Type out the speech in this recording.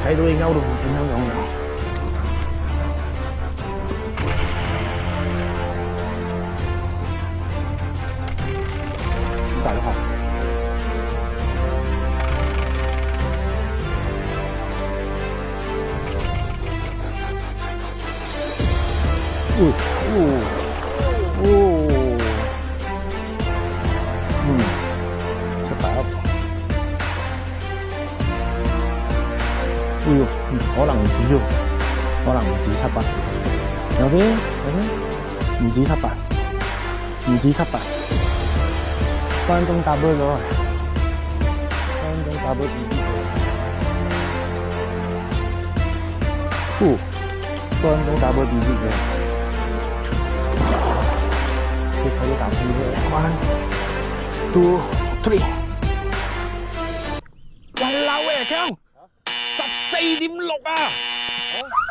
睇到你勾到點樣樣㗎？咁大個殼。700。可能唔止喎，可能唔止700。有啲唔止700，唔止700。分鐘double咗，分鐘double啲。分鐘double啲嘅。你睇到啖氣嘅，1、2、3。喂，老嘅強，14.6 啊！14+6.